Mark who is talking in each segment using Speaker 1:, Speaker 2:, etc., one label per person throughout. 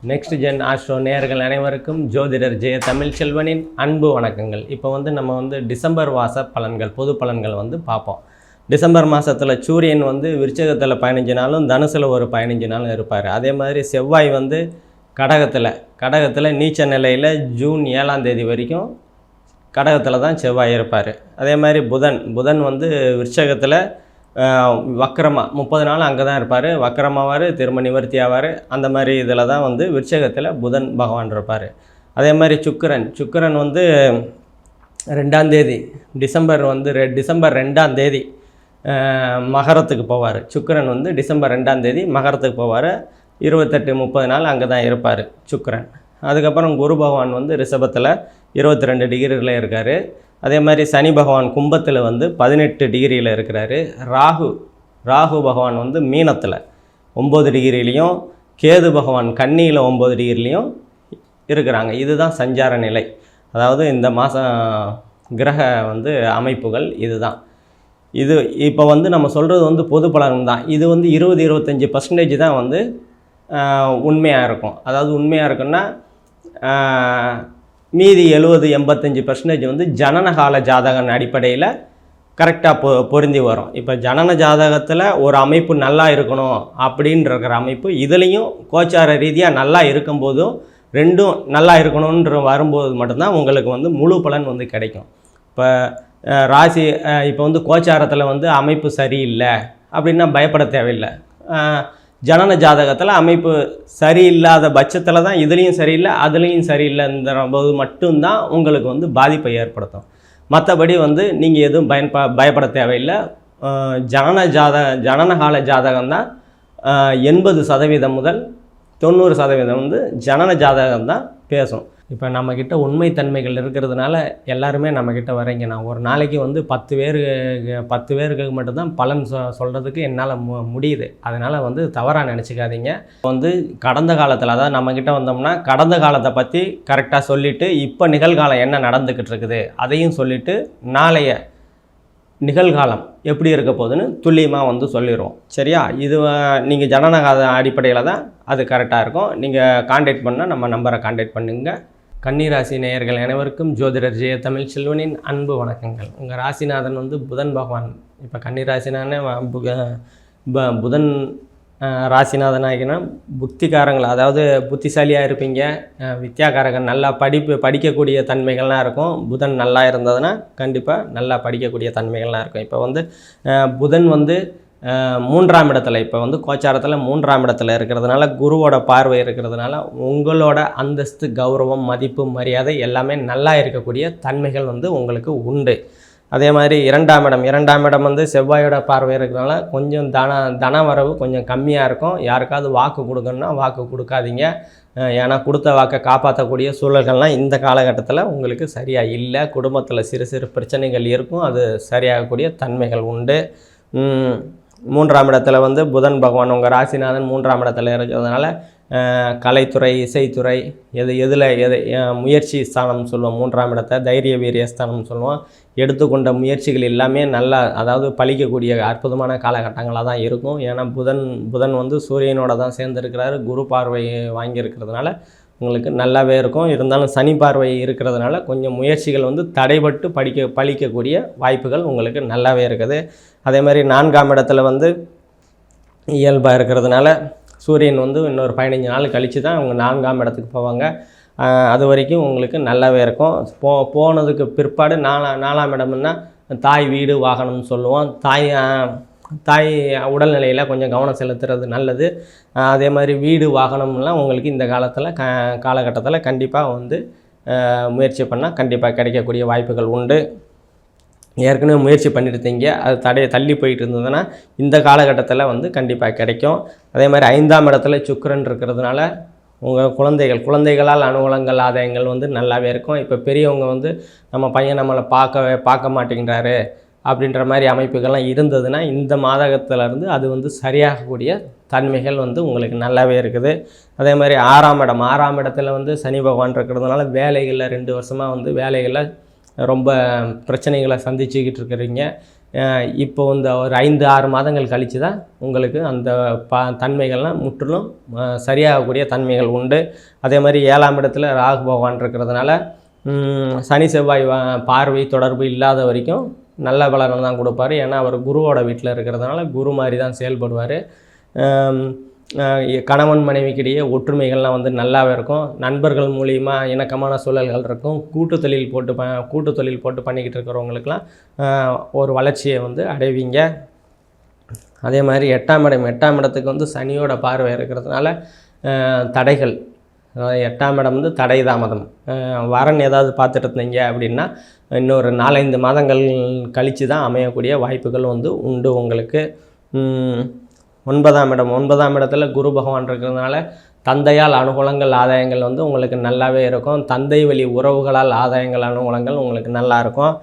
Speaker 1: Next gen astro நேயர்கள் அனைவருக்கும் ஜோதிடர் ஜெய தமிழ்ச்செல்வனின் அன்பு வணக்கங்கள். இப்போ நம்ம டிசம்பர் மாத பலன்கள், பொது பலன்கள் பார்ப்போம். டிசம்பர் மாதத்தில் சூரியன் விருச்சகத்தில் 15 நாளும் தனுசில் ஒரு 15 நாளும் இருப்பார். அதே மாதிரி செவ்வாய் கடகத்தில் நீச்ச நிலையில் ஜூன் 7ஆம் தேதி வரைக்கும் கடகத்தில் தான் செவ்வாய் இருப்பார். அதே மாதிரி புதன் விருச்சகத்தில் வக்கரமாக 30 நாள் அங்கே தான் இருப்பார். வக்கரமாவார், திரும்ப நிவர்த்தி ஆவார். அந்த மாதிரி இதில் தான் விருச்சகத்தில் புதன் பகவான் இருப்பார். அதே மாதிரி சுக்கிரன் 2ஆம் தேதி டிசம்பர் 2ஆம் தேதி மகரத்துக்கு போவார். சுக்கிரன் டிசம்பர் 2ஆம் தேதி மகரத்துக்கு போவார். 28-30 நாள் அங்கே தான் இருப்பார் சுக்கிரன். அதுக்கப்புறம் குரு பகவான் ரிஷபத்தில் 22 டிகிரியில் இருக்கார். அதே மாதிரி சனி பகவான் கும்பத்தில் 18 டிகிரியில் இருக்கிறாரு. ராகு பகவான் மீனத்தில் 9 டிகிரிலையும், கேது பகவான் கன்னியில் 9 டிகிரிலையும் இருக்கிறாங்க. இதுதான் சஞ்சார நிலை. அதாவது இந்த மாதம் கிரக அமைப்புகள் இதுதான். இது இப்போ நம்ம சொல்கிறது பொது பலன் தான். இது 20-25% தான் உண்மையாக இருக்கும். அதாவது உண்மையாக இருக்குன்னா மீதி 70-85% ஜனனகால ஜாதகம் அடிப்படையில் கரெக்டாக பொருந்தி வரும். இப்போ ஜனன ஜாதகத்தில் ஒரு அமைப்பு நல்லா இருக்கணும் அப்படின்ற அமைப்பு இதுலேயும் கோச்சார ரீதியாக நல்லா இருக்கும்போதும் ரெண்டும் நல்லா இருக்கணுன்ற வரும்போது மட்டும்தான் உங்களுக்கு முழு பலன் கிடைக்கும். இப்போ ராசி இப்போ கோச்சாரத்தில் அமைப்பு சரியில்லை அப்படின்னா பயப்பட தேவையில்லை. ஜனன ஜாதகத்தில் அமைப்பு சரியில்லாத பட்சத்தில் தான் இதுலேயும் சரியில்லை அதுலேயும் சரியில்லைன்ற போது மட்டும்தான் உங்களுக்கு பாதிப்பை ஏற்படுத்தும். மற்றபடி நீங்கள் எதுவும் பயப்பட தேவையில்லை. ஜனனகால ஜாதகம் தான் 80% முதல் 90% ஜனன ஜாதகம் தான் பேசும். இப்போ நம்மக்கிட்ட உண்மைத்தன்மைகள் இருக்கிறதுனால எல்லாருமே நம்மக்கிட்ட வரீங்க. நான் ஒரு நாளைக்கு 10 பேருக்கு மட்டும்தான் பலன் சொல்கிறதுக்கு என்னால் முடியுது. அதனால் தவறாக நினச்சிக்காதீங்க. கடந்த காலத்தில், அதாவது நம்மக்கிட்ட வந்தோம்னா கடந்த காலத்தை பற்றி கரெக்டாக சொல்லிவிட்டு இப்போ நிகழ்காலம் என்ன நடந்துக்கிட்டு இருக்குது அதையும் சொல்லிவிட்டு நாளைய நிகழ்காலம் எப்படி இருக்க போகுதுன்னு துல்லியமாக சொல்லிடுவோம். சரியா? இது நீங்கள் ஜனனகால அடிப்படையில் தான் அது கரெக்டாக இருக்கும். நீங்கள் கான்டாக்ட் பண்ணால் நம்ம நம்பரை கான்டாக்ட் பண்ணுங்க. கன்னிராசி நேயர்கள் அனைவருக்கும் ஜோதிடர் ஜெய தமிழ்ச்செல்வனின் அன்பு வணக்கங்கள். உங்கள் ராசிநாதன் புதன் பகவான். இப்போ கன்னிராசினானே புதன் ராசிநாதனாகினா புத்திகாரங்கள், அதாவது புத்திசாலியாக இருப்பீங்க, வித்யாகாரகன், நல்லா படிக்கக்கூடிய தன்மைகள்லாம் இருக்கும். புதன் நல்லா இருந்ததுன்னா கண்டிப்பாக நல்லா படிக்கக்கூடிய தன்மைகள்லாம் இருக்கும். இப்போ புதன் 3ஆம் இடத்துல, இப்போ கோச்சாரத்தில் 3ஆம் இடத்துல இருக்கிறதுனால, குருவோட பார்வை இருக்கிறதுனால உங்களோட அந்தஸ்து, கௌரவம், மதிப்பு, மரியாதை எல்லாமே நல்லா இருக்கக்கூடிய தன்மைகள் உங்களுக்கு உண்டு. அதே மாதிரி 2ஆம் இடம் செவ்வாயோட பார்வை இருக்கிறதுனால கொஞ்சம் தன வரவு கொஞ்சம் கம்மியாக இருக்கும். யாருக்காவது வாக்கு கொடுக்கணுன்னா வாக்கு கொடுக்காதீங்க. ஏன்னா கொடுத்த வாக்கை காப்பாற்றக்கூடிய சூழல்கள்லாம் இந்த காலகட்டத்தில் உங்களுக்கு சரியாக இல்லை. குடும்பத்தில் சிறு பிரச்சனைகள் இருக்கும். அது சரியாகக்கூடிய தன்மைகள் உண்டு. 3ஆம் இடத்துல புதன் பகவான் உங்கள் ராசிநாதன் 3ஆம் இடத்துல இருக்கிறதுனால கலைத்துறை, இசைத்துறை, எதில் முயற்சி ஸ்தானம் சொல்லுவோம். 3ஆம் இடத்தை தைரிய வீரிய ஸ்தானம் சொல்லுவோம். எடுத்துக்கொண்ட முயற்சிகள் எல்லாமே நல்லா, அதாவது பழிக்கக்கூடிய அற்புதமான காலகட்டங்களாக தான் இருக்கும். ஏன்னா புதன் சூரியனோட தான் சேர்ந்துருக்கிறாரு. குரு பார்வை வாங்கியிருக்கிறதுனால உங்களுக்கு நல்லாவே இருக்கும். இருந்தாலும் சனி பார்வை இருக்கிறதுனால கொஞ்சம் முயற்சிகள் தடைபட்டு பழிக்கக்கூடிய வாய்ப்புகள் உங்களுக்கு நல்லாவே இருக்குது. அதே மாதிரி 4ஆம் இடத்துல இயல்பாக இருக்கிறதுனால சூரியன் இன்னொரு 15 நாள் கழித்து தான் அவங்க 4ஆம் இடத்துக்கு போவாங்க. அது வரைக்கும் உங்களுக்கு நல்லாவே இருக்கும். போனதுக்கு பிற்பாடு 4ஆம் இடம்னா தாய் வீடு வாகனம்னு சொல்லுவோம். தாய் உடல்நிலையில் கொஞ்சம் கவனம் செலுத்துறது நல்லது. அதே மாதிரி வீடு வாகனம்லாம் உங்களுக்கு இந்த காலகட்டத்தில் கண்டிப்பாக முயற்சி பண்ணால் கண்டிப்பாக கிடைக்கக்கூடிய வாய்ப்புகள் உண்டு. ஏற்கனவே முயற்சி பண்ணியிருந்தீங்க, அது தள்ளி போயிட்டு இருந்ததுன்னா இந்த காலகட்டத்தில் கண்டிப்பாக கிடைக்கும். அதே மாதிரி 5ஆம் இடத்துல சுக்கிரன் இருக்கிறதுனால உங்கள் குழந்தைகளால் அனுகூலங்கள், ஆதாயங்கள் நல்லாவே இருக்கும். இப்போ பெரியவங்க நம்ம பையன் நம்மளை பார்க்க மாட்டேங்கிறாரு அப்படின்ற மாதிரி அமைப்புகள்லாம் இருந்ததுன்னா இந்த மாதகத்திலேருந்து அது சரியாகக்கூடிய தன்மைகள் உங்களுக்கு நல்லாவே இருக்குது. அதே மாதிரி 6ஆம் இடத்துல சனி பகவான் இருக்கிறதுனால வேலைகளில் 2 வருஷமாக வேலைகளில் ரொம்ப பிரச்சனைகளை சந்திச்சுக்கிட்டு இருக்கிறீங்க. இப்போ இந்த ஒரு 5-6 மாதங்கள் கழித்து தான் உங்களுக்கு அந்த தன்மைகள்லாம் முற்றிலும் சரியாகக்கூடிய தன்மைகள் உண்டு. அதே மாதிரி 7ஆம் இடத்துல ராகு பகவான் இருக்கிறதுனால சனி செவ்வாய் பார்வை தொடர்பு இல்லாத வரைக்கும் நல்ல பலனை தான் கொடுப்பார். ஏன்னா அவர் குருவோட வீட்டில் இருக்கிறதுனால குரு மாதிரி தான் செயல்படுவார். கணவன் மனைவிக்கிடையே ஒற்றுமைகள்லாம் வந்து நல்லாவே இருக்கும். நண்பர்கள் மூலிமா இணக்கமான சூழல்கள் இருக்கும். கூட்டு தொழில் போட்டு பண்ணிக்கிட்டு இருக்கிறவங்களுக்கெல்லாம் ஒரு வளர்ச்சியை வந்து அடைவீங்க. அதே மாதிரி 8ஆம் இடத்துக்கு வந்து சனியோட பார்வை இருக்கிறதுனால தடைகள், அதாவது 8ஆம் இடம் வந்து தடை தாமதம். வரன் ஏதாவது பார்த்துட்டு இருந்தீங்க அப்படின்னா இன்னொரு 4-5 மாதங்கள் கழித்து தான் அமையக்கூடிய வாய்ப்புகள் வந்து உண்டு உங்களுக்கு. 9ஆம் இடத்துல குரு பகவான் இருக்கிறதுனால தந்தையால் அனுகூலங்கள் ஆதாயங்கள் வந்து உங்களுக்கு நல்லாவே இருக்கும். தந்தை வழி உறவுகளால் ஆதாயங்கள் அனுகூலங்கள் உங்களுக்கு நல்லா இருக்கும்.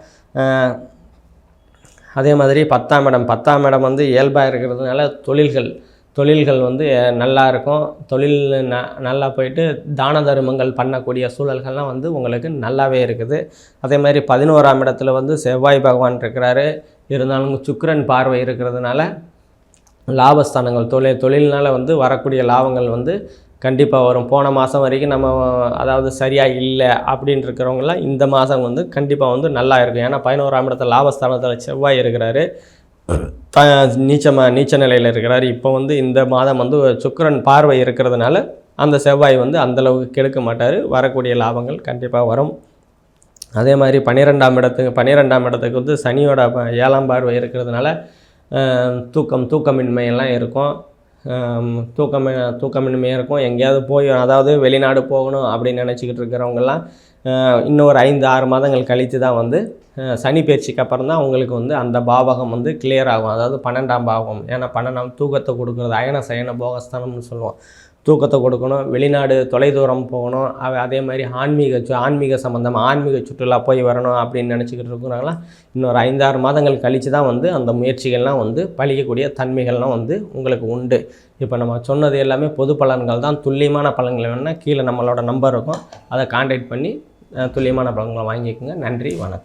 Speaker 1: அதே மாதிரி 10ஆம் இடம் வந்து இயல்பாக இருக்கிறதுனால தொழில்கள் வந்து நல்லா இருக்கும். தொழில் நல்லா போயிட்டு தான தர்மங்கள் பண்ணக்கூடிய சூழல்கள்லாம் வந்து உங்களுக்கு நல்லாவே இருக்குது. அதே மாதிரி 11ஆம் இடத்துல வந்து செவ்வாய் பகவான் இருக்கிறாரு. இருந்தாலும் சுக்கிரன் பார்வை இருக்கிறதுனால லாபஸ்தானங்கள் தொழில்னால் வந்து வரக்கூடிய லாபங்கள் வந்து கண்டிப்பாக வரும். போன மாதம் வரைக்கும் நம்ம அதாவது சரியாக இல்லை அப்படின்னு இருக்கிறவங்களாம் இந்த மாதம் வந்து கண்டிப்பாக வந்து நல்லா இருக்கும். ஏன்னா 11ஆம் இடத்துல லாபஸ்தானத்தில் செவ்வாய் இருக்கிறாரு, நீச்ச நிலையில் இருக்கிறார். இப்போ வந்து இந்த மாதம் வந்து சுக்கிரன் பார்வை இருக்கிறதுனால அந்த செவ்வாய் வந்து அந்தளவுக்கு கெடுக்க மாட்டார். வரக்கூடிய லாபங்கள் கண்டிப்பாக வரும். அதே மாதிரி 12ஆம் இடத்துக்கு வந்து சனியோட 7ஆம் பார்வை இருக்கிறதுனால தூக்கமின்மையெல்லாம் இருக்கும். தூக்கமின்மையாக இருக்கும். எங்கேயாவது அதாவது வெளிநாடு போகணும் அப்படின்னு நினச்சிக்கிட்டு இருக்கிறவங்கெல்லாம் இன்னொரு 5-6 மாதங்கள் கழித்து தான் வந்து சனி பயிற்சிக்கு அப்புறம் தான் உங்களுக்கு வந்து அந்த பாவகம் வந்து கிளியர் ஆகும். அதாவது 12ஆம் பாவகம். ஏன்னா 12ஆம் தூக்கத்தை கொடுக்குறது, அயன சயன போகஸ்தானம்னு சொல்லுவோம். தூக்கத்தை கொடுக்கணும், வெளிநாடு தொலைதூரம் போகணும், அதே மாதிரி ஆன்மீக சம்மந்தம் ஆன்மீக சுற்றுலா போய் வரணும் அப்படின்னு நினச்சிக்கிட்டு இருக்கிறாங்களாம் இன்னொரு 5-6 மாதங்கள் கழித்து தான் வந்து அந்த முயற்சிகள்லாம் வந்து பழிக்கக்கூடிய தன்மைகள்லாம் வந்து உங்களுக்கு உண்டு. இப்போ நம்ம சொன்னது எல்லாமே பொது பலன்கள் தான். துல்லியமான பலன்கள் வேணுன்னா கீழே நம்மளோட நம்பர் இருக்கும், அதை கான்டாக்ட் பண்ணி துல்லியமான பலன்களை வாங்கிக்கோங்க. நன்றி, வணக்கம்.